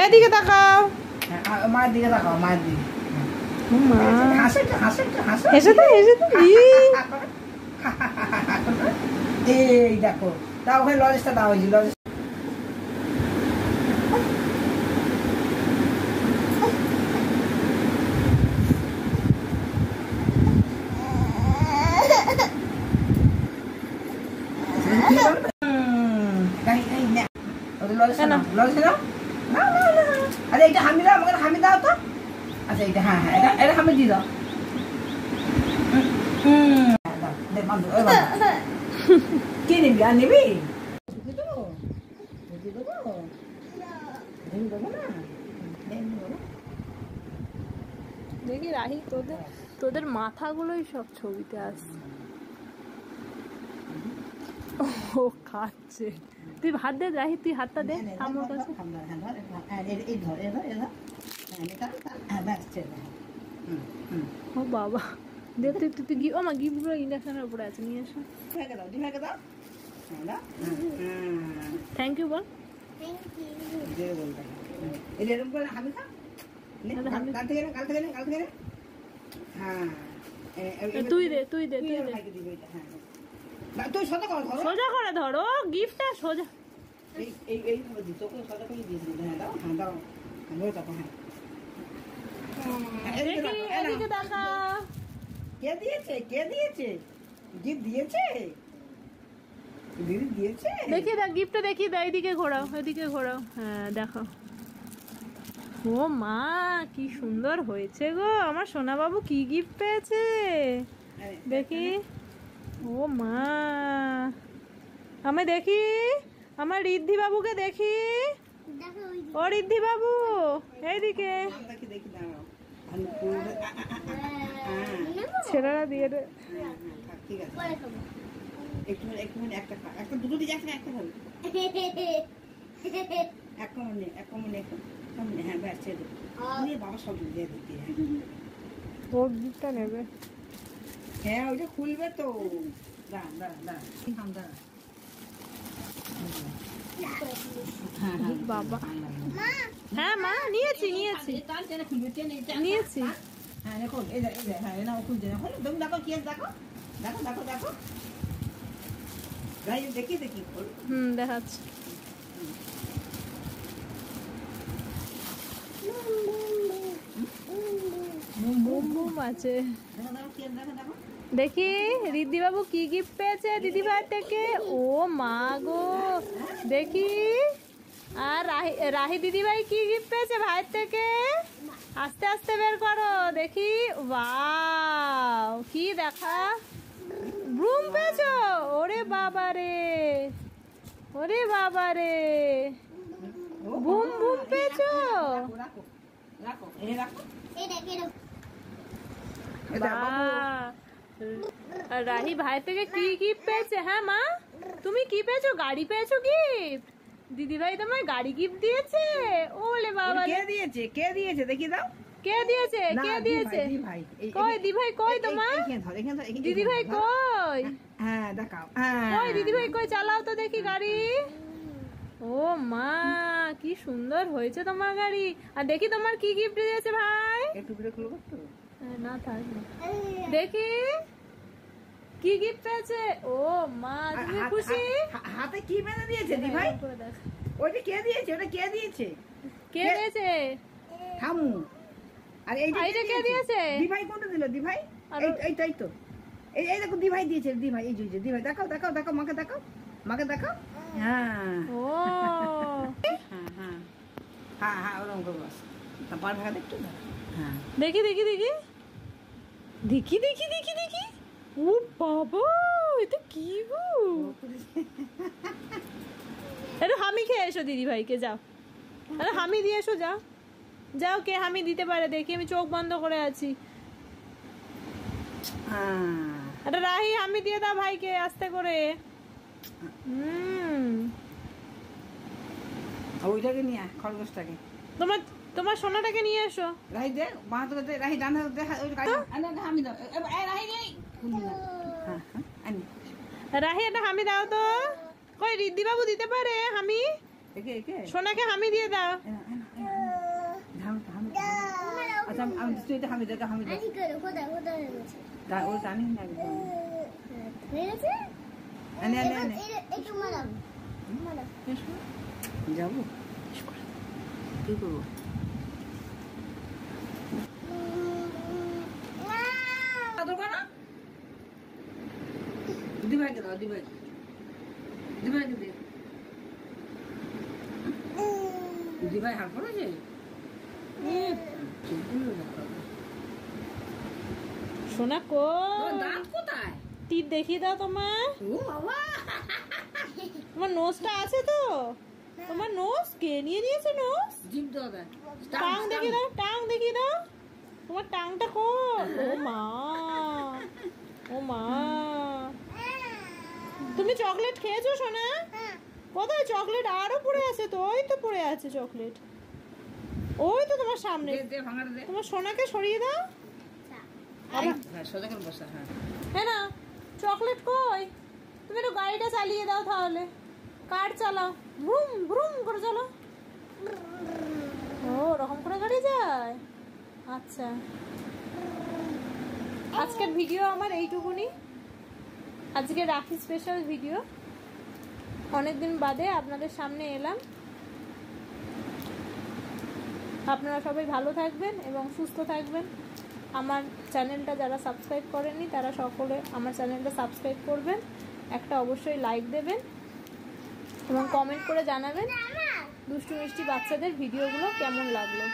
এদিকে তাকাও, মায়ের দিকে তাকাও, মায়ের দিকে। মা হাসে তো, হাসে তো, হাসে। হেসে তো, হেসে তো। এই দেখো, দাও ওখানে লজেসটা দাও, ওই যে লজেস। আরে এটা হামি দাও, আমাকে হামি দাও তো। আচ্ছা এটা, হ্যাঁ হ্যাঁ, এটা হামি দিয়ে দাও। কি নিবি, আর নিবি? দেখি রাহি, তোদের মাথাগুলোই সব ছবিতে আসছে। ও খাচ্ছে। তুই ভাত দে রাহি, তুই হাতটা দে আমার কাছে। ও বাবা, দে তুই গিয়ে, ও মা গিফটগুলো ইন্ডাকশনের উপরে আছে, নিয়ে এসো। থ্যাংক ইউ বল। তুই দে, তুই দে, তুই দে। সোজা করে ধরো গিফটটা, সোজা। এদিকে দেখা। কে দিয়েছে, কে দিয়েছে? গিফট দিয়েছে, দিদি দিয়েছে। দেখি দেখ গিফটটা, দেখি এইদিকে ঘোরাও, এদিকে ঘোরাও। হ্যাঁ দেখো। ও মা, কি সুন্দর হয়েছে গো, আমার সোনা বাবু কি গিফট পেয়েছে দেখি। ও মা, আমি দেখি, আমার ঋদ্ধি বাবুকে দেখি। ও ঋদ্ধি বাবু, এইদিকে। ছেলেরা দিয়ে দে। ওর গিফটটা নেবে। হ্যাঁ ওইটা খুলবে তো। বাবা, হ্যাঁ মা, নিয়েছি নিয়েছি নিয়েছি। হ্যাঁ দেখো, এই হ্যাঁ না খুলছে, দেখো দেখো কি আছে, দেখো দেখো দেখো দেখো, দেখি দেখি। দেখাচ্ছি। বুম বুম আছে। দেখি ঋদ্ধি বাবু কি গিফট পেয়েছে দিদি ভাই থেকে। ও মা গো, দেখি। আর রাহি দিদি ভাই কি গিফট পেয়েছে ভাইয়ের থেকে, আস্তে আস্তে বের করো দেখি। ওয়াও, কি দেখা, ব্রুম পেয়েছো? ওরে বাবা রে, ওরে বাবা রে, বুম বুম পেয়েছো। রাহি ভাই থেকে কি গিফট পেয়েছে? হ্যাঁ মা, তুমি কি পেয়েছো? গাড়ি পেয়েছো গিফট? দিদি ভাই তোমায় গাড়ি গিফট দিয়েছে। ওলে বাবা, কে দিয়েছে, কে দিয়েছে দেখি দাও। কে দিয়েছে, কে দিয়েছে? কই দিদি ভাই, কই তোমার দিদি ভাই কই? হ্যাঁ দেখাও, কই দিদি ভাই কই, চালাও তো দেখি গাড়ি। ও মা, কি সুন্দর হয়েছে তোমার গাড়ি। আর দেখি তোমার কি গিফট দিয়েছে ভাই। একটু ভিডিও খুলবো তো। না থাক, দেখি কি গিফট পেয়েছে। ও মা, তুমি খুশি? হাতে কি বেঁধে দিয়েছে দি ভাই? ওইটা কে দিয়েছে, ওটা কে দিয়েছে? কে দিয়েছে? থামু। আর এইটা কে দিয়েছে? দি ভাই কোনটা দিল দি ভাই? এইটাই তো, এই দেখো দি ভাই দিয়েছে, দি ভাই, এই যে দি ভাই, দেখাও দেখাও দেখাও, মাকে দেখাও, মাকে দেখাও। হ্যাঁ ও হ্যাঁ হ্যাঁ হ্যাঁ হ্যাঁ, ওরকম করবো। তারপর ভাগা দেখতো। হ্যাঁ দেখি দেখি দেখি দেখি দেখি দেখি দেখি। ও বাবা, এটা কি গো? একটু হামি খেয়ে এসো দিদি ভাইকে, যাও। আরে হামি দিয়ে এসো, যাও যাও। কে হামি দিতে পারে দেখি, আমি চোখ বন্ধ করে আছি। আরে রাহি, হামি দিয়ে দাও ভাইকে আস্তে করে। ওইটাকে নিয়ে খরগোশটাকে, তোমার সোনাটাকে নিয়ে এসো। রাহি দে, মা তো দে, রাহি ডান হাতে দে, ওই হামি দাও। রাহি নেই, রাহি একটা হামি দাও তো। কই ঋদ্ধি বাবু দিতে পারে হামি? সোনাকে হামি দিয়ে দাও। আমি তুই তো হামি দাও হামি দাও তা ও জানি না একদম আনে আনে আনে যাবো কি করবো দিদিভাইকে দাও দিদিভাইকে দে দিদিভাই হাত পড়েছে সোনা কো দাঁত কোথায় তীর দেখিয়ে দাও তোমার তোমার নোজটা আছে তো তোমার নোজ কে নিয়ে নিয়েছে নোজ জিভ দাও দেখ টাং দেখিয়ে দাও তোমার টাংটা কো ও মা তুমি চকলেট খেয়েছো সোনা কোথায় চকলেট আরো পড়ে আছে তো ওই তো পড়ে আছে চকলেট ওই তো তোমার সামনে তোমার সোনাকে সরিয়ে দাও সোজা করে বসা হ্যাঁ না চকলেট কই তুমি একটু গাড়িটা চালিয়ে দাও তাহলে কার চালাও ভ্রুম ভ্রুম করে চলো ও ওরকম করে গাড়ি যায় আচ্ছা আজকের ভিডিও আমার এইটুকুনি আজকে রাখি স্পেশাল ভিডিও অনেকদিন বাদে আপনাদের সামনে এলাম আপনারা সবাই ভালো থাকবেন এবং সুস্থ থাকবেন আমার চ্যানেলটা যারা সাবস্ক্রাইব করেননি তারা সকলে আমার চ্যানেলটা সাবস্ক্রাইব করবেন একটা অবশ্যই লাইক দেবেন এবং কমেন্ট করে জানাবেন দুষ্টু মিষ্টি বাচ্চাদের ভিডিওগুলো কেমন লাগলো।